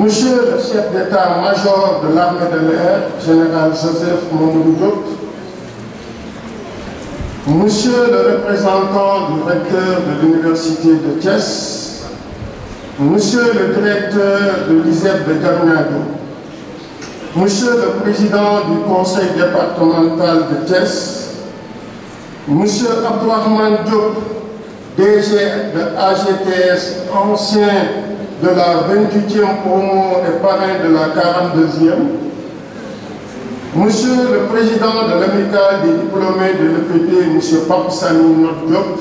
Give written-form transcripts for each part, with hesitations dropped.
Monsieur le chef d'état-major de l'armée de l'air, général Joseph Mamadou Diop, Monsieur le représentant du recteur de l'université de Thiès, Monsieur le directeur de l'ISEP de Diamniadio, Monsieur le président du conseil départemental de Thiès, Monsieur Abdourahmane Diop, DG de AGTS, ancien de la 28e promo et parrain de la 42e, Monsieur le président de l'amicale des diplômés de l'EPT, Monsieur Pape Sami Diop,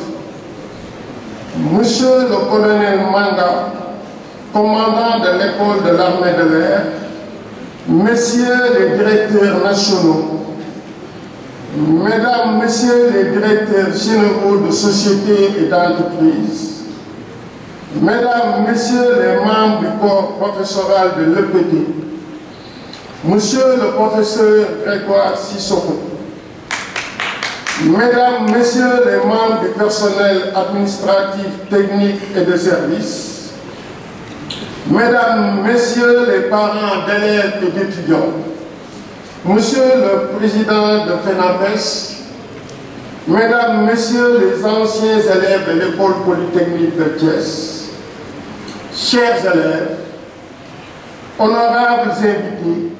Monsieur le colonel Manga, commandant de l'école de l'armée de l'air, Messieurs les directeurs nationaux, Mesdames, Messieurs les directeurs généraux de sociétés et d'entreprises, Mesdames, Messieurs les membres du corps professoral de l'EPT, Monsieur le professeur Grégoire Sissoko, Mesdames, Messieurs les membres du personnel administratif, technique et de service, Mesdames, Messieurs les parents d'élèves et d'étudiants, Monsieur le président de FENAPES, Mesdames, Messieurs les anciens élèves de l'école polytechnique de Thiès, chers élèves, honorables invités,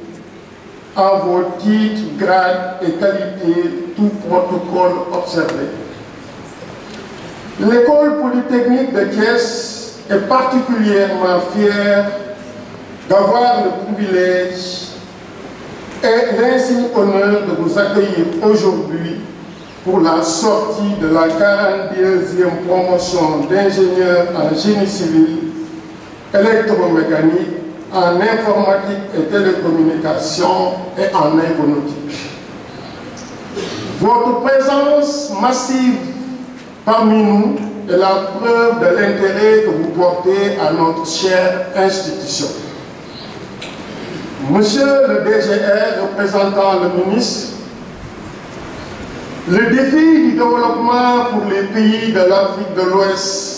en vos titres, grades et qualités, tout protocole observé. L'école polytechnique de Thiès est particulièrement fière d'avoir le privilège et l'insigne honneur de vous accueillir aujourd'hui pour la sortie de la 42e promotion d'ingénieurs en génie civil, électromécanique, en informatique et télécommunications et en aéronautique. Votre présence massive parmi nous est la preuve de l'intérêt que vous portez à notre chère institution. Monsieur le DGR, représentant le ministre, le défi du développement pour les pays de l'Afrique de l'Ouest,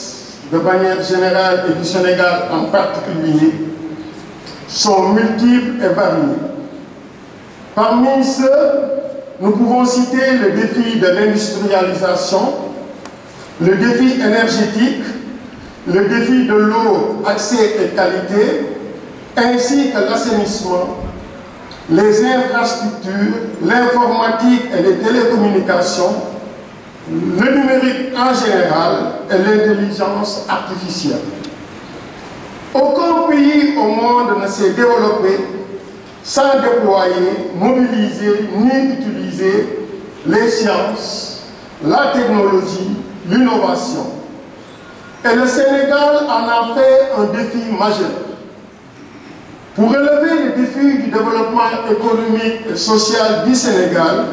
de manière générale et du Sénégal en particulier, sont multiples et variés. Parmi ceux, nous pouvons citer le défi de l'industrialisation, le défi énergétique, le défi de l'eau, accès et qualité, ainsi que l'assainissement, les infrastructures, l'informatique et les télécommunications, le numérique en général et l'intelligence artificielle. Aucun pays au monde ne s'est développé sans déployer, mobiliser ni utiliser les sciences, la technologie, l'innovation. Et le Sénégal en a fait un défi majeur. Pour relever les défis du développement économique et social du Sénégal,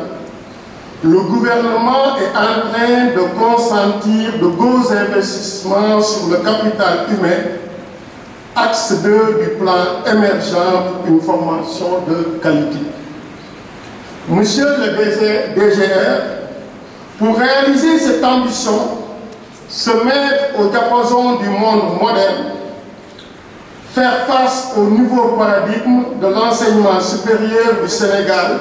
le gouvernement est en train de consentir de gros investissements sur le capital humain, axe 2 du plan émergent pour une formation de qualité. Monsieur le DGR, pour réaliser cette ambition, se mettre au diapason du monde moderne, faire face au nouveau paradigme de l'enseignement supérieur du Sénégal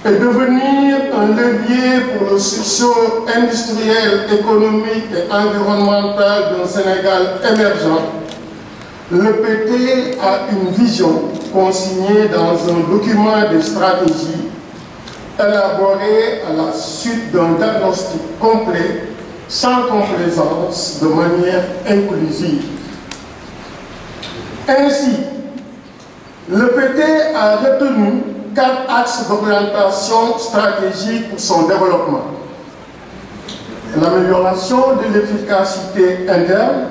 et devenir un levier pour le sursaut industriel, économique et environnemental d'un Sénégal émergent, l'EPT a une vision consignée dans un document de stratégie élaboré à la suite d'un diagnostic complet, sans complaisance, de manière inclusive. Ainsi, l'EPT a retenu 4 axes d'orientation stratégique pour son développement. L'amélioration de l'efficacité interne,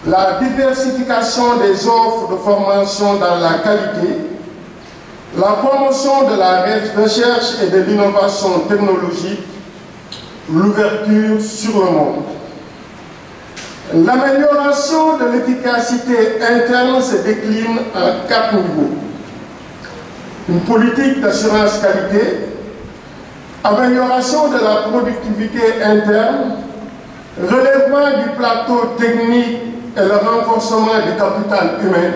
la diversification des offres de formation dans la qualité, la promotion de la recherche et de l'innovation technologique, l'ouverture sur le monde. L'amélioration de l'efficacité interne se décline en 4 niveaux. Une politique d'assurance qualité, amélioration de la productivité interne, relèvement du plateau technique et le renforcement du capital humain,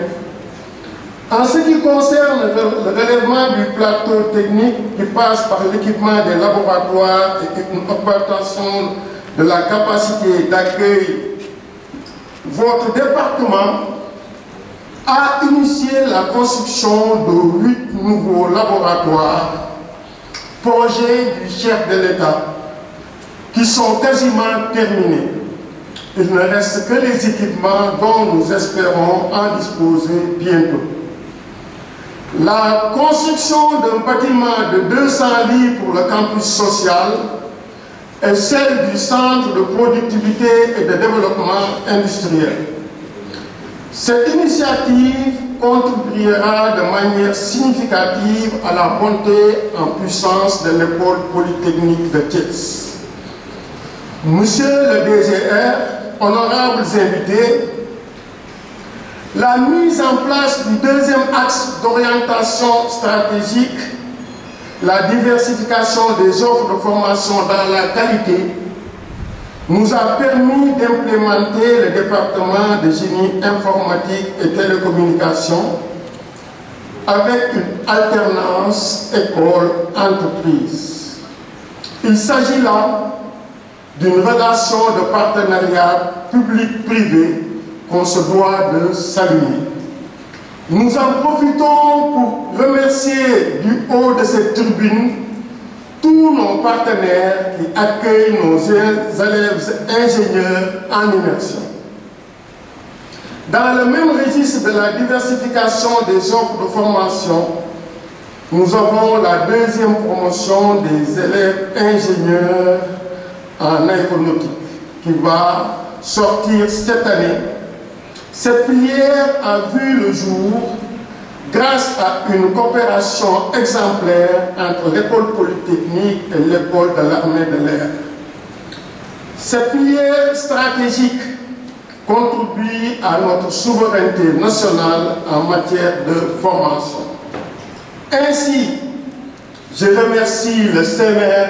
En ce qui concerne le relèvement du plateau technique qui passe par l'équipement des laboratoires et une augmentation de la capacité d'accueil, votre département a initié la construction de 8 nouveaux laboratoires, projet du chef de l'État, qui sont quasiment terminés. Il ne reste que les équipements dont nous espérons en disposer bientôt. La construction d'un bâtiment de 200 lits pour le campus social et celle du centre de productivité et de développement industriel. Cette initiative contribuera de manière significative à la montée en puissance de l'école polytechnique de Thiès. Monsieur le DGR, honorables invités, la mise en place du deuxième axe d'orientation stratégique, la diversification des offres de formation dans la qualité, nous a permis d'implémenter le département de génie informatique et télécommunications avec une alternance école-entreprise. Il s'agit là d'une relation de partenariat public-privé qu'on se doit de saluer. Nous en profitons pour remercier du haut de cette tribune tous nos partenaires qui accueillent nos élèves ingénieurs en immersion. Dans le même registre de la diversification des offres de formation, nous avons la deuxième promotion des élèves ingénieurs en aéronautique qui va sortir cette année. Cette filière a vu le jour grâce à une coopération exemplaire entre l'école polytechnique et l'école de l'armée de l'air. Cette filière stratégique contribue à notre souveraineté nationale en matière de formation. Ainsi, je remercie le CNR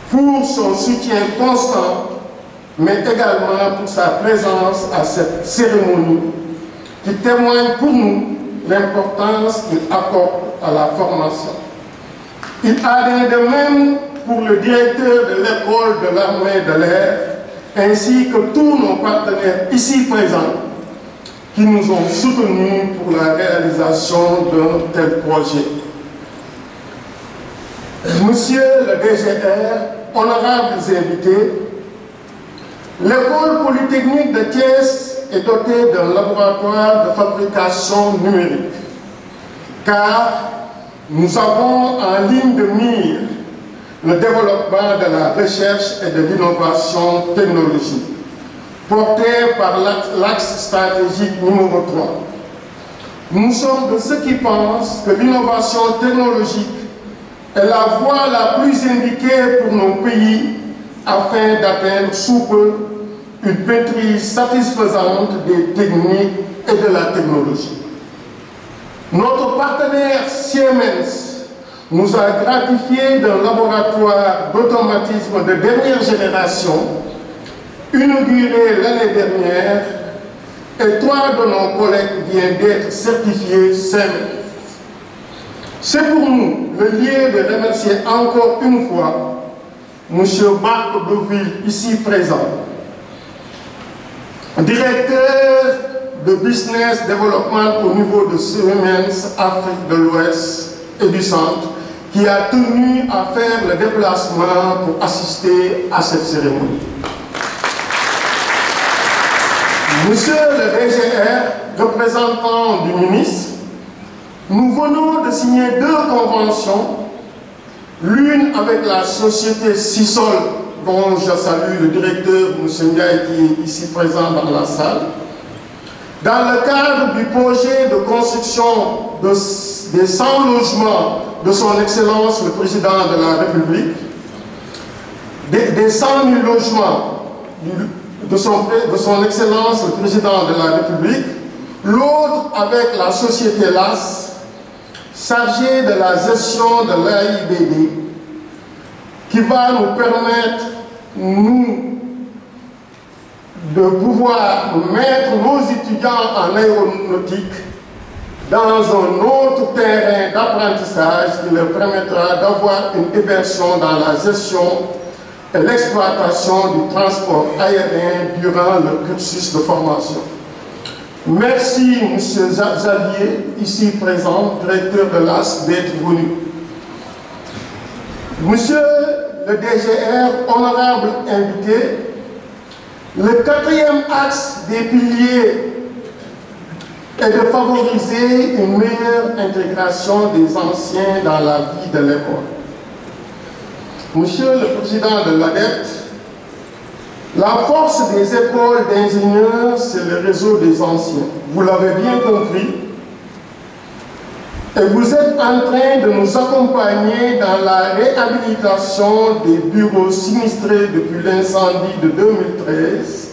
pour son soutien constant, mais également pour sa présence à cette cérémonie qui témoigne pour nous l'importance qu'il accorde à la formation. Il a de même pour le directeur de l'école de l'armée de l'air, ainsi que tous nos partenaires ici présents qui nous ont soutenus pour la réalisation d'un tel projet. Monsieur le DGR, honorables invités, l'école polytechnique de Thiès est dotée d'un laboratoire de fabrication numérique, car nous avons en ligne de mire le développement de la recherche et de l'innovation technologique, porté par l'axe stratégique numéro 3. Nous sommes de ceux qui pensent que l'innovation technologique est la voie la plus indiquée pour nos pays afin d'atteindre sous peu une maîtrise satisfaisante des techniques et de la technologie. Notre partenaire Siemens nous a gratifié d'un laboratoire d'automatisme de dernière génération, inauguré l'année dernière, et 3 de nos collègues viennent d'être certifiés Siemens. C'est pour nous le lieu de remercier encore une fois M. Marc Deauville, ici présent, directeur de Business Development au niveau de Siemens Afrique de l'Ouest et du Centre, qui a tenu à faire le déplacement pour assister à cette cérémonie. Monsieur le DGR, représentant du ministre, nous venons de signer 2 conventions, l'une avec la société Sisol, dont je salue le directeur, M. Ndiaye, qui est ici présent dans la salle, dans le cadre du projet de construction des 100 logements de son Excellence le Président de la République, des 100 000 logements de son Excellence le Président de la République, l'autre avec la société LAS, chargée de la gestion de l'AIBD, qui va nous permettre, nous, de pouvoir mettre nos étudiants en aéronautique dans un autre terrain d'apprentissage qui leur permettra d'avoir une immersion dans la gestion et l'exploitation du transport aérien durant le cursus de formation. Merci, M. Xavier, ici présent, directeur de l'AS, d'être venu. Monsieur le DGR, honorable invité, le quatrième axe des piliers est de favoriser une meilleure intégration des anciens dans la vie de l'école. Monsieur le Président de l'ADEPT, la force des écoles d'ingénieurs, c'est le réseau des anciens. Vous l'avez bien compris. Et vous êtes en train de nous accompagner dans la réhabilitation des bureaux sinistrés depuis l'incendie de 2013,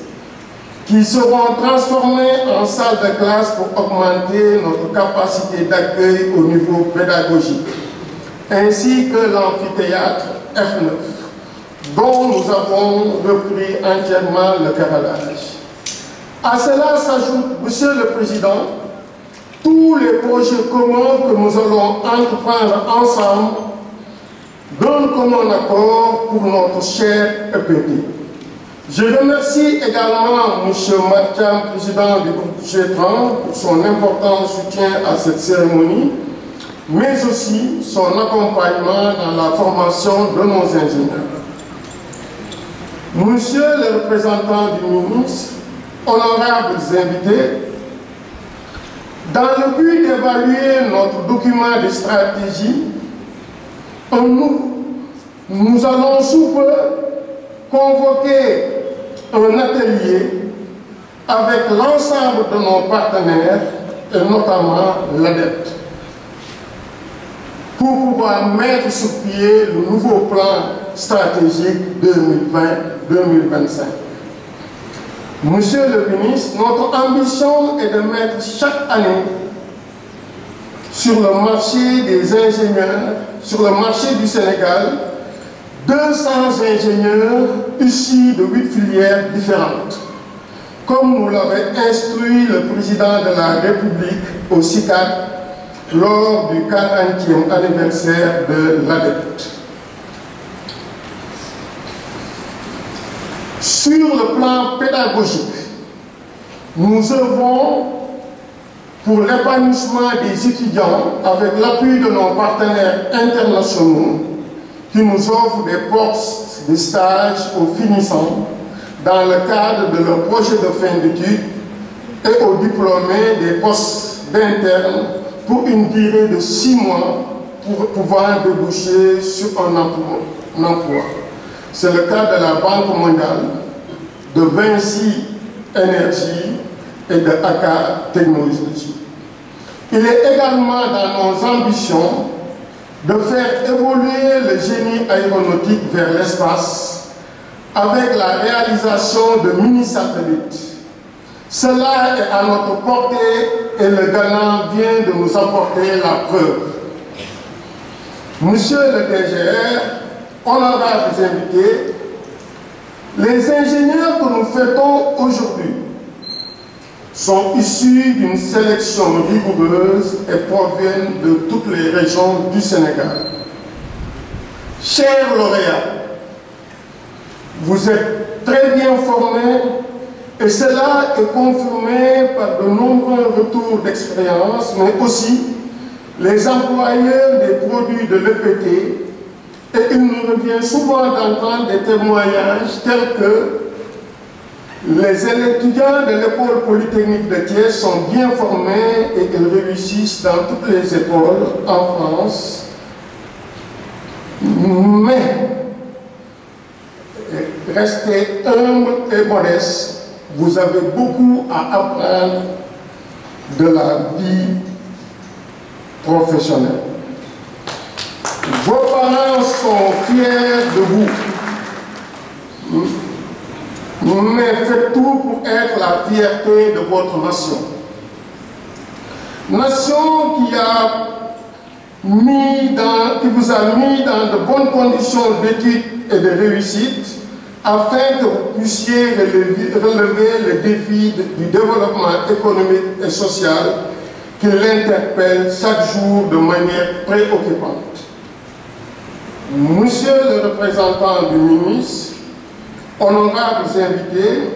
qui seront transformés en salles de classe pour augmenter notre capacité d'accueil au niveau pédagogique, ainsi que l'amphithéâtre F9, dont nous avons repris entièrement le carrelage. À cela s'ajoute, Monsieur le Président, tous les projets communs que nous allons entreprendre ensemble d'un commun accord pour notre cher EPT. Je remercie également M. Martiam, président du groupe G30, pour son important soutien à cette cérémonie, mais aussi son accompagnement dans la formation de nos ingénieurs. Monsieur le représentant du ministre, honorables invités, dans le but d'évaluer notre document de stratégie, nous allons sous peu convoquer un atelier avec l'ensemble de nos partenaires, et notamment l'ADEPT, pour pouvoir mettre sur pied le nouveau plan stratégique 2020-2025. Monsieur le ministre, notre ambition est de mettre chaque année sur le marché des ingénieurs, sur le marché du Sénégal, 200 ingénieurs issus de 8 filières différentes, comme nous l'avait instruit le président de la République au CICAD lors du 40e anniversaire de l'ADEPT. Sur le plan pédagogique, nous œuvrons pour l'épanouissement des étudiants avec l'appui de nos partenaires internationaux qui nous offrent des postes de stage aux finissants dans le cadre de leur projet de fin d'études et aux diplômés des postes d'internes pour une durée de 6 mois pour pouvoir déboucher sur un emploi. C'est le cas de la Banque mondiale, de Vinci Énergie et de AK Technologies. Il est également dans nos ambitions de faire évoluer le génie aéronautique vers l'espace avec la réalisation de mini-satellites. Cela est à notre portée et le Ghana vient de nous apporter la preuve. Monsieur le DGR, honorables invités, les ingénieurs que nous fêtons aujourd'hui sont issus d'une sélection rigoureuse et proviennent de toutes les régions du Sénégal. Chers lauréats, vous êtes très bien formés et cela est confirmé par de nombreux retours d'expérience, mais aussi les employeurs des produits de l'EPT. Et il nous revient souvent d'entendre des témoignages tels que les étudiants de l'école polytechnique de Thiès sont bien formés et ils réussissent dans toutes les écoles en France. Mais restez humble et modeste, vous avez beaucoup à apprendre de la vie professionnelle. Vos parents sont fiers de vous, mais faites tout pour être la fierté de votre nation. Nation qui vous a mis dans de bonnes conditions d'études et de réussite afin que vous puissiez relever le défi du développement économique et social qui l'interpellent chaque jour de manière préoccupante. Monsieur le représentant du ministre, honorables invités,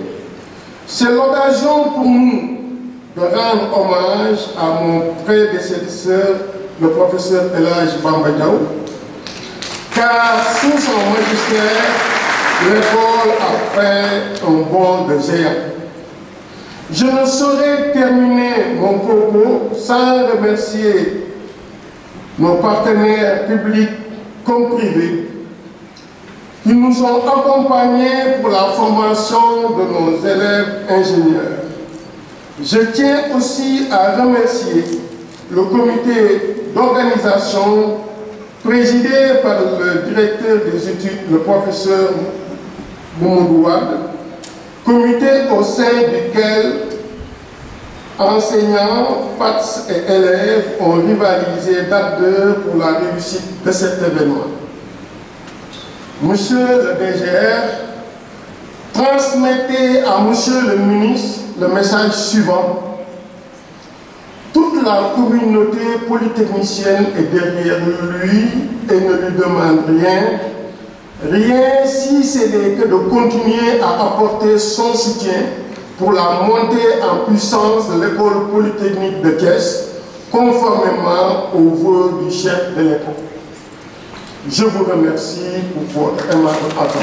c'est l'occasion pour nous de rendre hommage à mon prédécesseur, le professeur El Hadji Bamba Diaw, car sous son magistère, l'école a fait un bond de géant. Je ne saurais terminer mon propos sans remercier nos partenaires publics comme privés qui nous ont accompagnés pour la formation de nos élèves ingénieurs. Je tiens aussi à remercier le comité d'organisation présidé par le directeur des études, le professeur Mamadou Wade, comité au sein duquel enseignants, PATS et élèves ont rivalisé d'ardeur pour la réussite de cet événement. Monsieur le DGR, transmettez à Monsieur le ministre le message suivant. Toute la communauté polytechnicienne est derrière lui et ne lui demande rien. Rien si ce n'est que de continuer à apporter son soutien pour la montée en puissance de l'école polytechnique de Thiès, conformément aux vœux du chef de l'école. Je vous remercie pour votre aimable attention.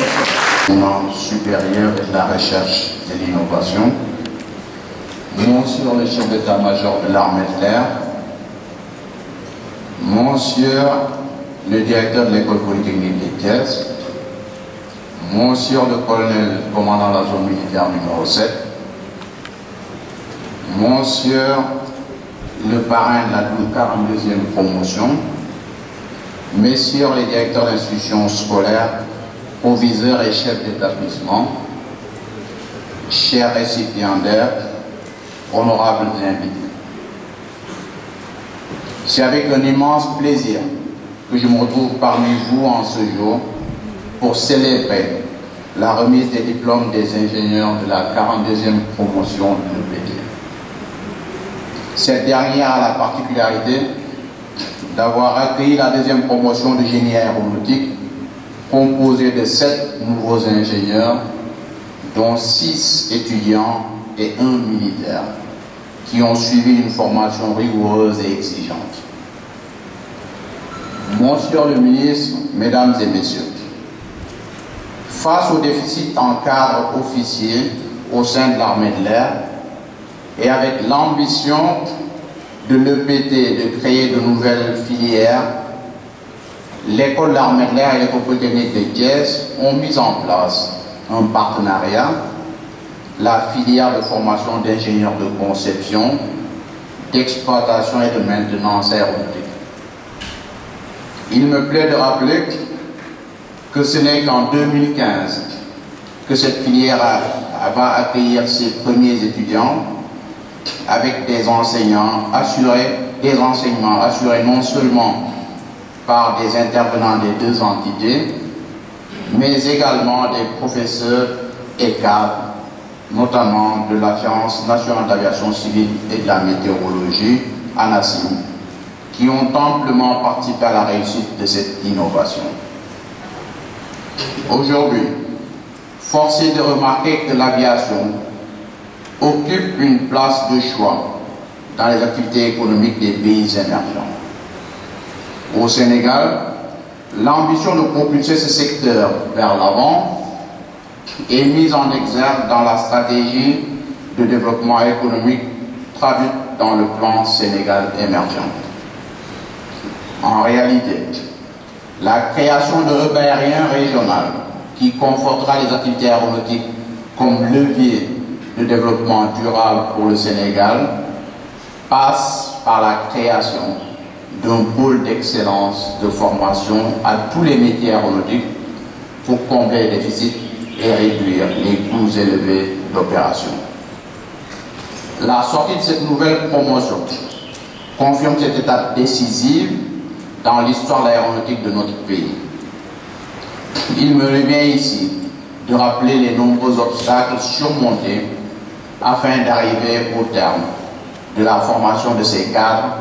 Supérieur de la recherche et de l'innovation, Monsieur le chef d'état-major de l'armée de l'air, Monsieur le directeur de l'école polytechnique de Thiès, Monsieur le colonel commandant la zone militaire numéro 7, Monsieur le parrain de la 42e promotion, Messieurs les directeurs d'institutions scolaires, proviseurs et chefs d'établissement, chers récipiendaires, honorables invités. C'est avec un immense plaisir que je me retrouve parmi vous en ce jour pour célébrer la remise des diplômes des ingénieurs de la 42e promotion de l'EPT. Cette dernière a la particularité d'avoir accueilli la deuxième promotion de génie aéronautique composée de 7 nouveaux ingénieurs, dont 6 étudiants et 1 militaire, qui ont suivi une formation rigoureuse et exigeante. Monsieur le ministre, Mesdames et Messieurs, face au déficit en cadre officier au sein de l'armée de l'air et avec l'ambition de l'EPT de créer de nouvelles filières, l'école d'armée de l'air et l'école polytechnique de Thiès ont mis en place un partenariat, la filière de formation d'ingénieurs de conception, d'exploitation et de maintenance aéronautique. Il me plaît de rappeler que ce n'est qu'en 2015 que cette filière va accueillir ses premiers étudiants avec des enseignements assurés non seulement par des intervenants des deux entités, mais également des professeurs et cadres, notamment de l'Agence nationale d'aviation civile et de la météorologie, ANACIM, qui ont amplement participé à la réussite de cette innovation. Aujourd'hui, force est de remarquer que l'aviation occupe une place de choix dans les activités économiques des pays émergents. Au Sénégal, l'ambition de propulser ce secteur vers l'avant est mise en exergue dans la stratégie de développement économique traduite dans le plan Sénégal émergent. En réalité, la création de hubs aériens régionaux qui confortera les activités aéronautiques comme levier de développement durable pour le Sénégal passe par la création d'un pôle d'excellence de formation à tous les métiers aéronautiques pour combler les déficits et réduire les coûts élevés d'opération. La sortie de cette nouvelle promotion confirme cette étape décisive dans l'histoire de l'aéronautique de notre pays. Il me revient ici de rappeler les nombreux obstacles surmontés afin d'arriver au terme de la formation de ces cadres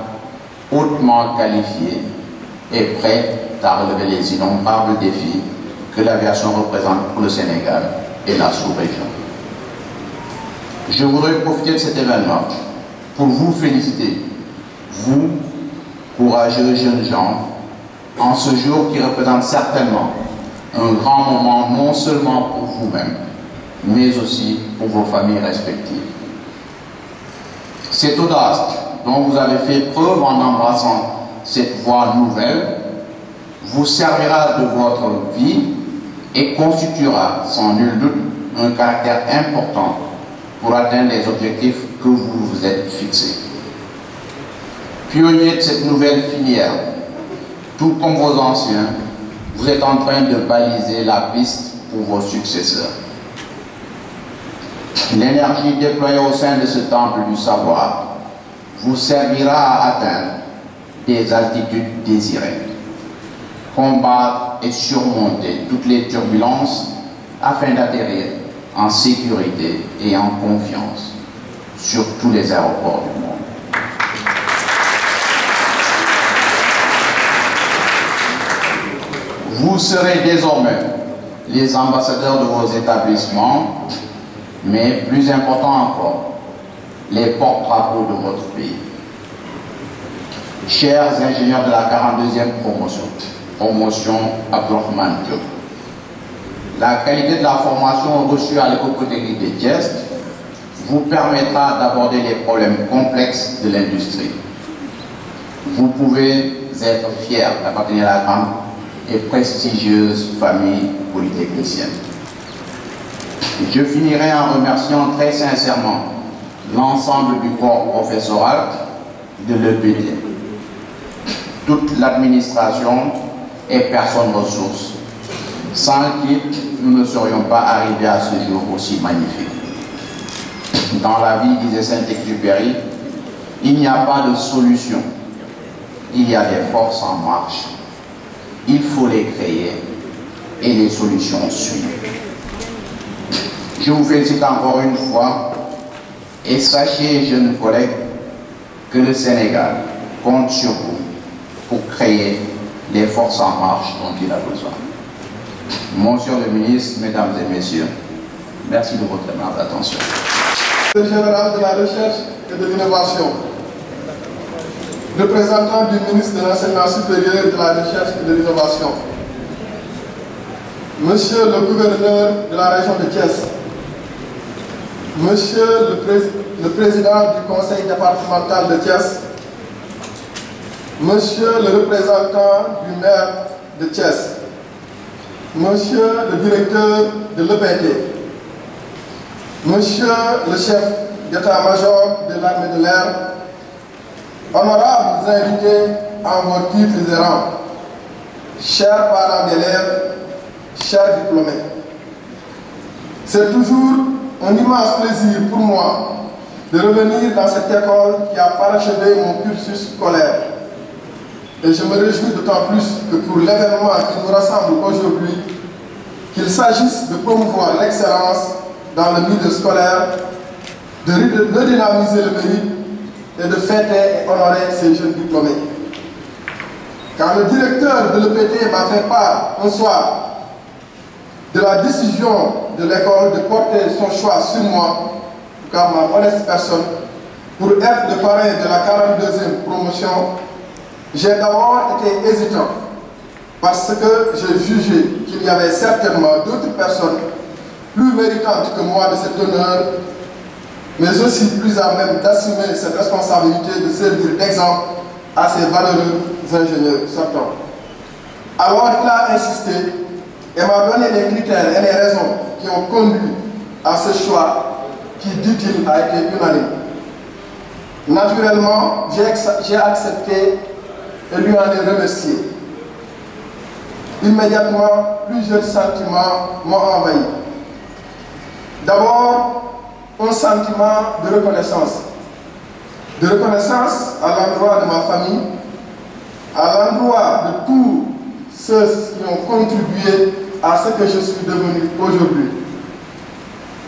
hautement qualifiés et prêts à relever les innombrables défis que l'aviation représente pour le Sénégal et la sous-région. Je voudrais profiter de cet événement pour vous féliciter, vous, courageux jeunes gens, en ce jour qui représente certainement un grand moment non seulement pour vous-même, mais aussi pour vos familles respectives. Cette audace dont vous avez fait preuve en embrassant cette voie nouvelle vous servira de votre vie et constituera sans nul doute un caractère important pour atteindre les objectifs que vous vous êtes fixés. Pionniers de cette nouvelle filière, tout comme vos anciens, vous êtes en train de baliser la piste pour vos successeurs. L'énergie déployée au sein de ce temple du savoir vous servira à atteindre des altitudes désirées, combattre et surmonter toutes les turbulences afin d'atterrir en sécurité et en confiance sur tous les aéroports du monde. Vous serez désormais les ambassadeurs de vos établissements, mais plus important encore, les porte-drapeaux de votre pays. Chers ingénieurs de la 42e promotion Abdourahmane Diop, la qualité de la formation reçue à l'École Polytechnique de Thiès vous permettra d'aborder les problèmes complexes de l'industrie. Vous pouvez être fiers d'appartenir à la grande et prestigieuse famille polytechnicienne. Je finirai en remerciant très sincèrement l'ensemble du corps professoral de l'EPT, toute l'administration et personnes ressources, sans qui nous ne serions pas arrivés à ce jour aussi magnifique. Dans la vie, disait Saint-Exupéry, il n'y a pas de solution, il y a des forces en marche. Il faut les créer et les solutions suivent. Je vous félicite encore une fois et sachez, jeunes collègues, que le Sénégal compte sur vous pour créer les forces en marche dont il a besoin. Monsieur le ministre, mesdames et messieurs, merci de votre aimable attention. Le général de la recherche et de l'innovation, représentant du ministre de l'Enseignement supérieur et de la recherche et de l'innovation, monsieur le gouverneur de la région de Thiès, monsieur le président du conseil départemental de Thiès, monsieur le représentant du maire de Thiès, monsieur le directeur de l'EPT, monsieur le chef d'état-major de l'armée de l'air, honorables invités en vos titres et rangs, chers parents d'élèves, chers diplômés, c'est toujours un immense plaisir pour moi de revenir dans cette école qui a parachevé mon cursus scolaire. Et je me réjouis d'autant plus que pour l'événement qui nous rassemble aujourd'hui, qu'il s'agisse de promouvoir l'excellence dans le milieu scolaire, de redynamiser le mérite et de fêter et honorer ces jeunes diplômés. Quand le directeur de l'EPT m'a fait part un soir de la décision de l'école de porter son choix sur moi, car ma modeste personne, pour être le parrain de la 42e promotion, j'ai d'abord été hésitant, parce que j'ai jugé qu'il y avait certainement d'autres personnes plus méritantes que moi de cet honneur, mais aussi plus à même d'assumer cette responsabilité de servir d'exemple à ces valeureux ingénieurs sortants. Alors il a insisté et m'a donné les critères et les raisons qui ont conduit à ce choix qui, dit-il, a été unanime. Naturellement, j'ai accepté et lui en ai remercié. Immédiatement, plusieurs sentiments m'ont envahi. D'abord, un sentiment de reconnaissance. De reconnaissance à l'endroit de ma famille, à l'endroit de tous ceux qui ont contribué à ce que je suis devenu aujourd'hui,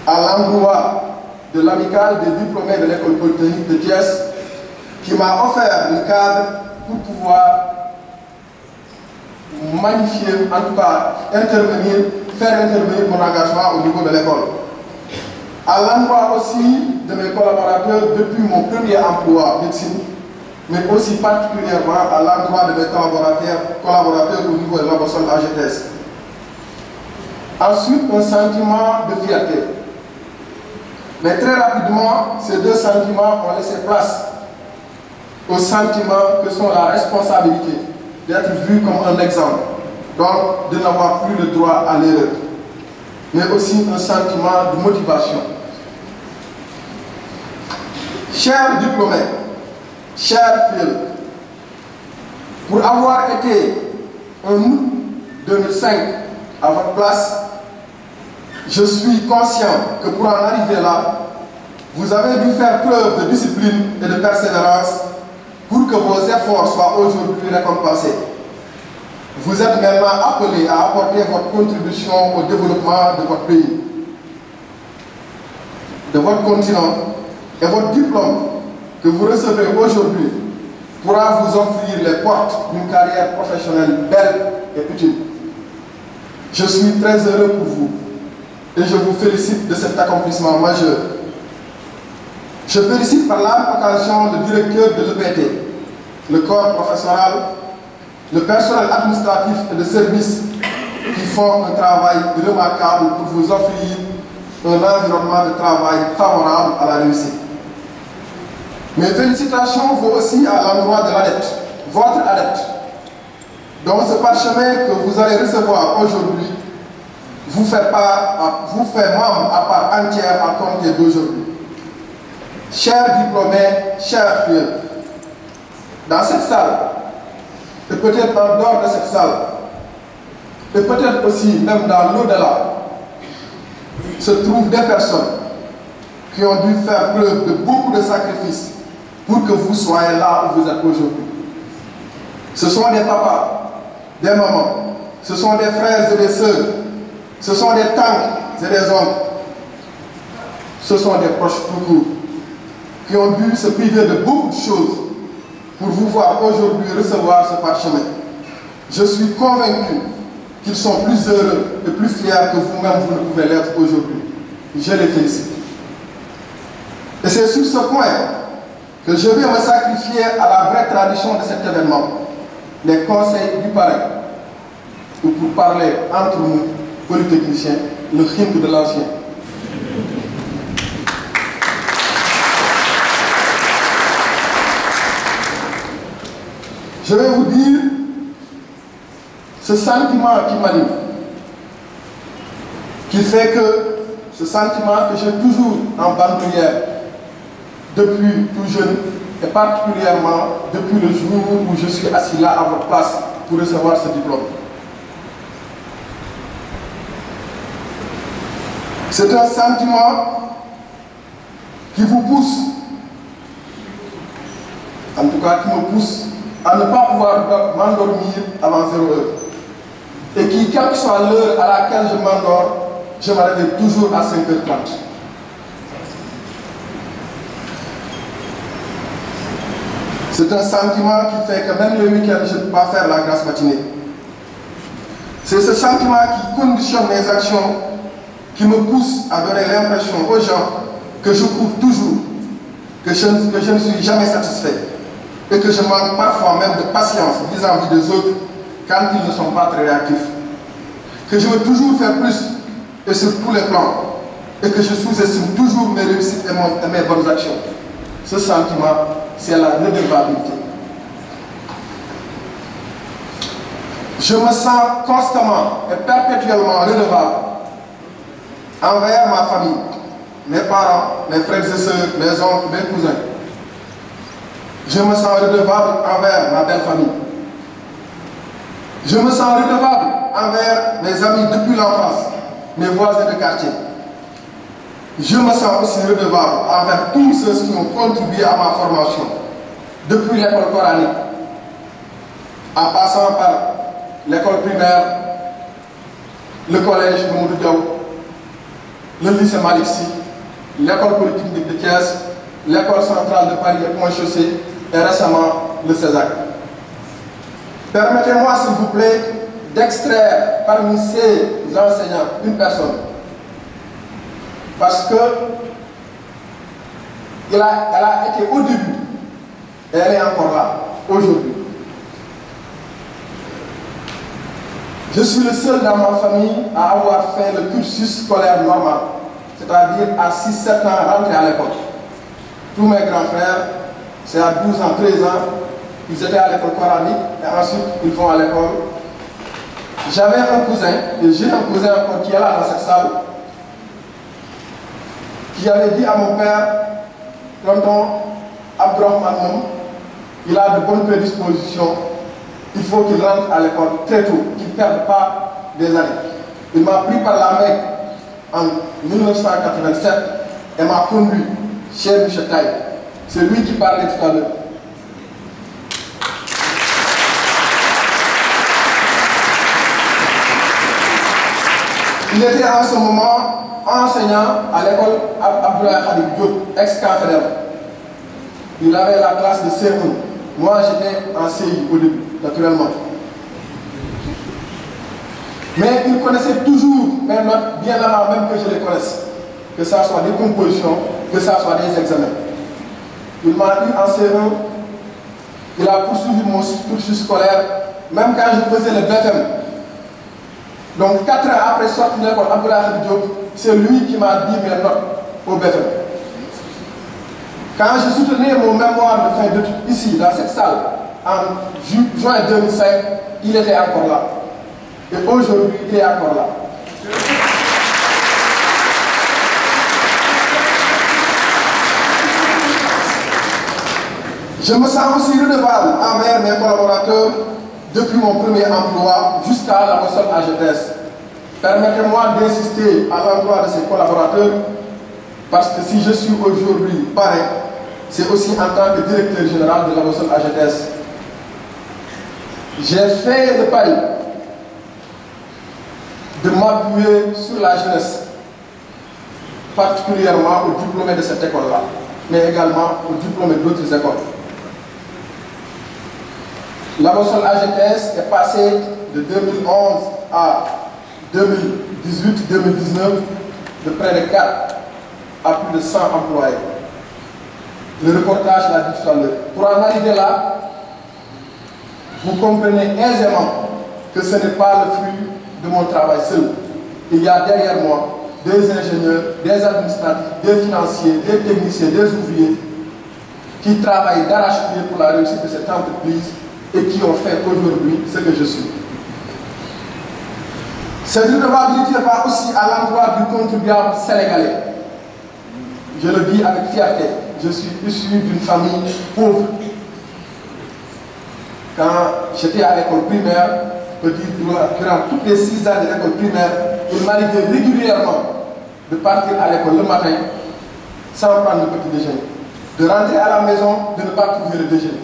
à l'endroit de l'amicale des diplômés de l'école polytechnique de Thiès, qui m'a offert le cadre pour pouvoir magnifier, en tout cas faire intervenir mon engagement au niveau de l'école. À l'endroit aussi de mes collaborateurs depuis mon premier emploi médecine, mais aussi particulièrement à l'endroit de mes collaborateurs au niveau de l'ambassade de l'AGTS. Ensuite, un sentiment de fierté. Mais très rapidement, ces deux sentiments ont laissé place aux sentiments que sont la responsabilité d'être vu comme un exemple, donc de n'avoir plus le droit à l'erreur, mais aussi un sentiment de motivation. Chers diplômés, chers filles, pour avoir été en août 2005 à votre place, je suis conscient que pour en arriver là, vous avez dû faire preuve de discipline et de persévérance pour que vos efforts soient aujourd'hui récompensés. Vous êtes maintenant appelés à apporter votre contribution au développement de votre pays, de votre continent, et votre diplôme que vous recevez aujourd'hui pourra vous offrir les portes d'une carrière professionnelle belle et utile. Je suis très heureux pour vous et je vous félicite de cet accomplissement majeur. Je félicite par la même occasion le directeur de l'EPT, le corps professoral, le personnel administratif et de service qui font un travail remarquable pour vous offrir un environnement de travail favorable à la réussite. Mes félicitations vont aussi à l'endroit de l'ADEPT, votre ADEPT, dont ce parchemin que vous allez recevoir aujourd'hui vous fait membre à part entière à compter d'aujourd'hui. Chers diplômés, chers filles, dans cette salle, et peut-être en dehors de cette salle, et peut-être aussi même dans l'au-delà, se trouvent des personnes qui ont dû faire preuve de beaucoup de sacrifices pour que vous soyez là où vous êtes aujourd'hui. Ce sont des papas, des mamans, ce sont des frères et des sœurs, ce sont des tantes et des oncles, ce sont des proches tout court, qui ont dû se priver de beaucoup de choses pour vous voir aujourd'hui recevoir ce parchemin. Je suis convaincu qu'ils sont plus heureux et plus fiers que vous-même vous ne pouvez l'être aujourd'hui. Je les félicite. Et c'est sur ce point que je vais me sacrifier à la vraie tradition de cet événement, les conseils du parrain, ou pour parler entre nous, polytechniciens, le hymne de l'ancien. Je vais vous dire ce sentiment qui m'anime, qui fait que ce sentiment que j'ai toujours en bandoulière depuis tout jeune et particulièrement depuis le jour où je suis assis là à votre place pour recevoir ce diplôme. C'est un sentiment qui vous pousse, en tout cas qui me pousse à ne pas pouvoir m'endormir avant 0 heure. Et qui, quelle que soit l'heure à laquelle je m'endors, je me réveille toujours à 5h30. C'est un sentiment qui fait que même le week-end, je ne peux pas faire la grasse matinée. C'est ce sentiment qui conditionne mes actions, qui me pousse à donner l'impression aux gens que je prouve toujours que je ne suis jamais satisfait et que je manque parfois même de patience vis-à-vis des autres quand ils ne sont pas très réactifs. Que je veux toujours faire plus et sur tous les plans et que je sous-estime toujours mes réussites et mes bonnes actions. Ce sentiment, c'est la redevabilité. Je me sens constamment et perpétuellement redevable envers ma famille, mes parents, mes frères et sœurs, mes oncles, mes cousins. Je me sens redevable envers ma belle famille. Je me sens redevable envers mes amis depuis l'enfance, mes voisins de quartier. Je me sens aussi redevable envers tous ceux qui ont contribué à ma formation, depuis l'école coranique, en passant par l'école primaire, le collège Mamadou Diaw, le lycée Malick Sy, l'école polytechnique de Thiès, l'école centrale de Paris et Pont-Chaussée et récemment le CESAC. Permettez-moi s'il vous plaît d'extraire parmi ces enseignants une personne, parce que elle a été au début et elle est encore là aujourd'hui. Je suis le seul dans ma famille à avoir fait le cursus scolaire normal, c'est-à-dire à 6-7 ans rentré à l'école. Tous mes grands frères, c'est à 12 ans, 13 ans, ils étaient à l'école coranique et ensuite ils vont à l'école. J'avais un cousin, et j'ai un cousin encore qui est là dans cette salle, qui avait dit à mon père, tonton Abdourahmane, il a de bonnes prédispositions, il faut qu'il rentre à l'école très tôt, qu'il ne perde pas des années. Il m'a pris par la main en 1987 et m'a conduit chez M. Taï. C'est lui qui parlait tout à l'heure. Il était en ce moment enseignant à l'école Abdoulaye Khalid Diop, ex-camp fédéral. Il avait la classe de C1. Moi, j'étais en CI au début, naturellement. Mais il connaissait toujours mes notes bien avant même que je les connaisse. Que ça soit des compositions, que ça soit des examens. Il m'a eu en C1, il a poursuivi mon cursus scolaire, même quand je faisais le BFM. Donc 4 ans après sortir de l'école Abdoulaye Khalid Diop, c'est lui qui m'a dit mes notes au BFM. Quand je soutenais mon mémoire de fin d'études ici, dans cette salle, en juin 2005, il était encore là. Et aujourd'hui, il est encore là. Je me sens aussi redevable envers mes collaborateurs depuis mon premier emploi jusqu'à la Boston AGTS. Permettez-moi d'insister à l'endroit de ces collaborateurs, parce que si je suis aujourd'hui parrain, c'est aussi en tant que directeur général de la Boston AGTS. J'ai fait le pari de m'appuyer sur la jeunesse, particulièrement aux diplômés de cette école-là, mais également aux diplômés d'autres écoles. La Boston AGTS est passée de 2011 à 2018-2019 de près de 4 à plus de 100 employés. Le reportage l'a dit tout à l'heure. Pour en arriver là, vous comprenez aisément que ce n'est pas le fruit de mon travail seul. Il y a derrière moi des ingénieurs, des administratifs, des financiers, des techniciens, des ouvriers qui travaillent d'arrache-pied pour la réussite de cette entreprise et qui ont fait aujourd'hui ce que je suis. Cette redevabilité va aussi à l'endroit du contribuable sénégalais. Je le dis avec fierté, je suis issu d'une famille pauvre. Quand j'étais à l'école primaire, je peux dire durant toutes les 6 ans de l'école primaire, il m'arrivait régulièrement de partir à l'école le matin sans prendre le petit déjeuner. De rentrer à la maison, de ne pas trouver le déjeuner.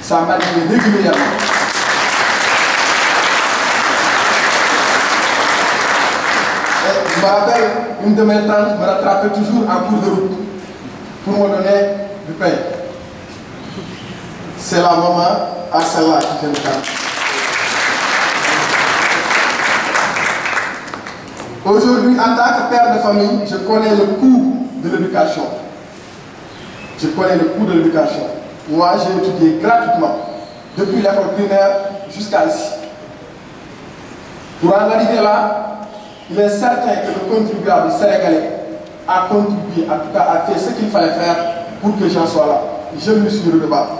Ça m'arrivait régulièrement. Et je me rappelle, une de mes tantes me rattrapait toujours en cours de route pour me donner du pain. C'est la maman à celle-là qui vient de faire. Aujourd'hui, en tant que père de famille, je connais le coût de l'éducation. Je connais le coût de l'éducation. Moi, j'ai étudié gratuitement, depuis l'école primaire jusqu'à ici. Pour en arriver là, il est certain que le contribuable sénégalais a contribué, en tout cas a fait ce qu'il fallait faire pour que j'en sois là. Je me suis redevable.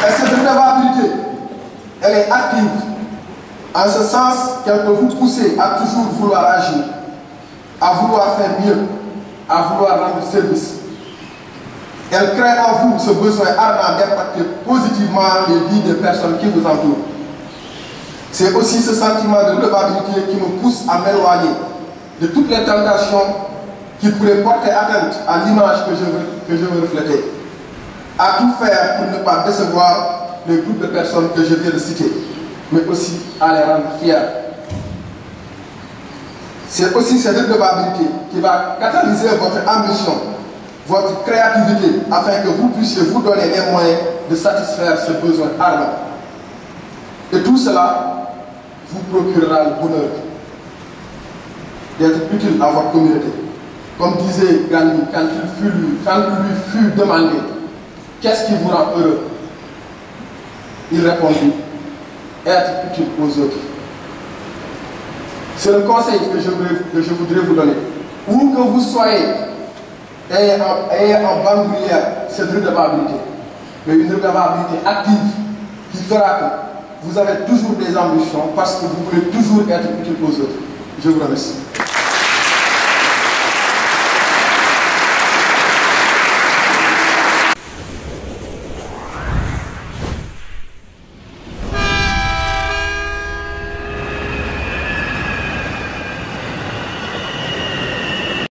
Et cette redevabilité, elle est active, en ce sens qu'elle peut vous pousser à toujours vouloir agir, à vouloir faire mieux, à vouloir rendre service. Elle crée en vous ce besoin ardent d'impacter positivement les vies des personnes qui vous entourent. C'est aussi ce sentiment de redevabilité qui me pousse à m'éloigner de toutes les tentations qui pourraient porter atteinte à l'image que je veux refléter. À tout faire pour ne pas décevoir les groupes de personnes que je viens de citer, mais aussi à les rendre fiers. C'est aussi cette redevabilité qui va catalyser votre ambition, votre créativité, afin que vous puissiez vous donner les moyens de satisfaire ce besoin ardent. Et tout cela vous procurera le bonheur d'être utile à votre communauté. Comme disait Gandhi, quand lui fut demandé qu'est-ce qui vous rend heureux, il répondit être utile aux autres. C'est le conseil que je voudrais vous donner. Où que vous soyez, ayez en bandoulière cette redevabilité, mais une redevabilité active qui fera que vous avez toujours des ambitions parce que vous voulez toujours être utile aux autres. Je vous remercie.